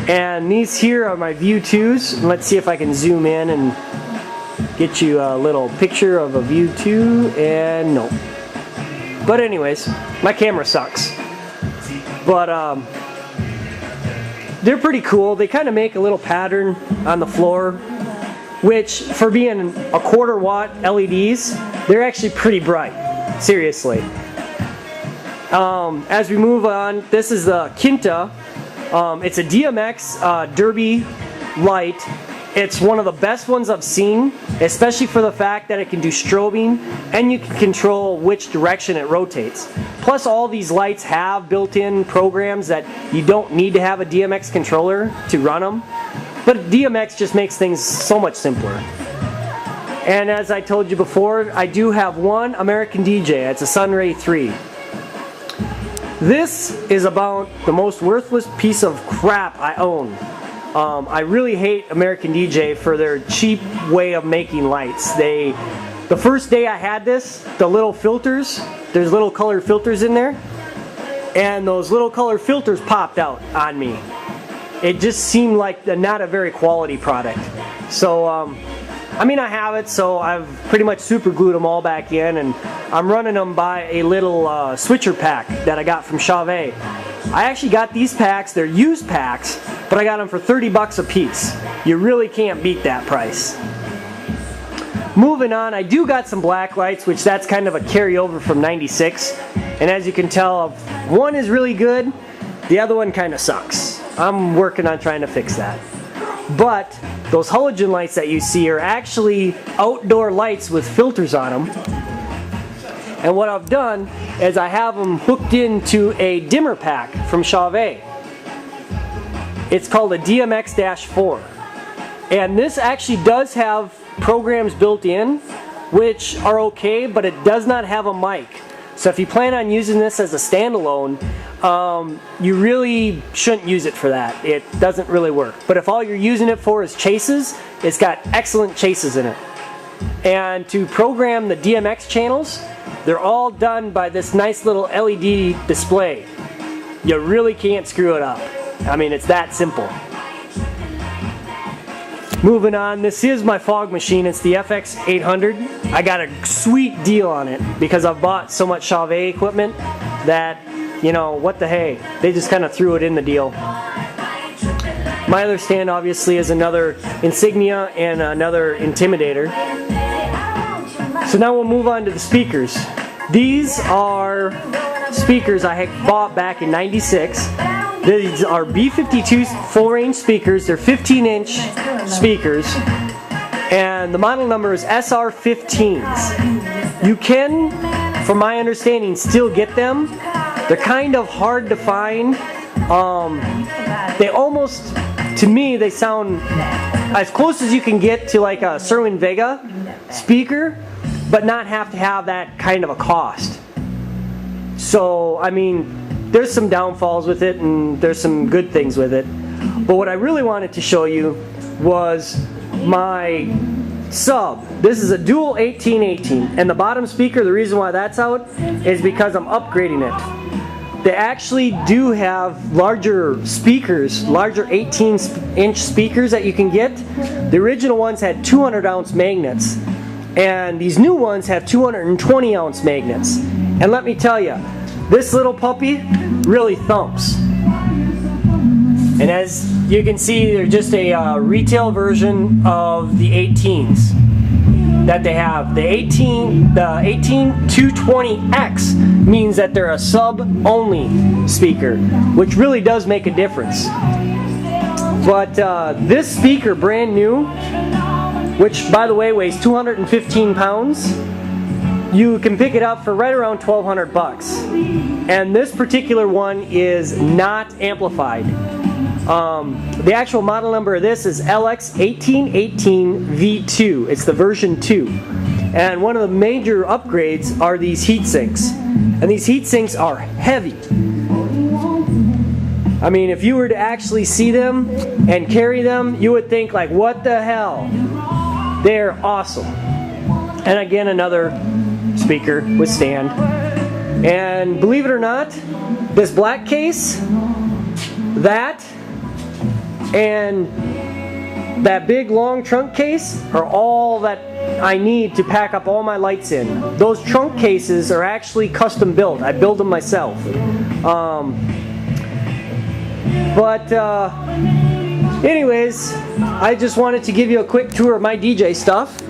And these here are my View 2s. Let's see if I can zoom in and get you a little picture of a View 2, and no. But anyways, my camera sucks. But they're pretty cool. They kind of make a little pattern on the floor, which for being a 1/4 watt LEDs, they're actually pretty bright. Seriously. As we move on, this is the Kinta. It's a DMX Derby light. It's one of the best ones I've seen, especially for the fact that it can do strobing and you can control which direction it rotates. Plus, all these lights have built-in programs that you don't need to have a DMX controller to run them. But DMX just makes things so much simpler. And as I told you before, I do have one American DJ. It's a Sunray 3. This is about the most worthless piece of crap I own. I really hate American DJ for their cheap way of making lights. The first day I had this, the little filters, there's little colored filters in there, and those little colored filters popped out on me. It just seemed like not a very quality product. So, I mean, I have it, so I've pretty much super glued them all back in, and I'm running them by a little switcher pack that I got from Chauvet. I actually got these packs, they're used packs, but I got them for 30 bucks a piece. You really can't beat that price. Moving on, I do got some black lights, which that's kind of a carryover from '96. And as you can tell, one is really good, the other one kind of sucks. I'm working on trying to fix that. But those halogen lights that you see are actually outdoor lights with filters on them. And what I've done is I have them hooked into a dimmer pack from Chauvet. It's called a DMX-4. And this actually does have programs built in, which are okay, but it does not have a mic. So if you plan on using this as a standalone, you really shouldn't use it for that. It doesn't really work. But if all you're using it for is chases, it's got excellent chases in it. And to program the DMX channels, they're all done by this nice little LED display. You really can't screw it up. I mean, it's that simple. Moving on, this is my fog machine. It's the FX800. I got a sweet deal on it because I've bought so much Chauvet equipment that, you know, what the hey, they just kind of threw it in the deal. My other stand obviously is another Insignia and another Intimidator. So now we'll move on to the speakers. These are speakers I had bought back in '96. These are B52 full range speakers. They're 15-inch speakers. And the model number is SR15s. You can, from my understanding, still get them. They're kind of hard to find. They almost, to me, they sound as close as you can get to like a Cerwin Vega speaker, but not have to have that kind of a cost. So, I mean, there's some downfalls with it and there's some good things with it. But what I really wanted to show you was my sub. This is a dual 1818, and the bottom speaker, the reason why that's out is because I'm upgrading it. They actually do have larger speakers, larger 18-inch speakers that you can get. The original ones had 200-ounce magnets, and these new ones have 220-ounce magnets. And let me tell you, this little puppy really thumps. And as you can see, they're just a retail version of the 18s that they have. The 18220X means that they're a sub-only speaker, which really does make a difference. But this speaker, brand new, which by the way weighs 215 pounds, you can pick it up for right around 1,200 bucks. And this particular one is not amplified. The actual model number of this is LX1818V2. It's the version 2. And one of the major upgrades are these heat sinks. And these heat sinks are heavy. I mean, if you were to actually see them and carry them, you would think like, what the hell? They're awesome. And again, another speaker with stand. And believe it or not, this black case, that and that big long trunk case are all that I need to pack up all my lights in. Those trunk cases are actually custom built. I build them myself. Anyways, I just wanted to give you a quick tour of my DJ stuff.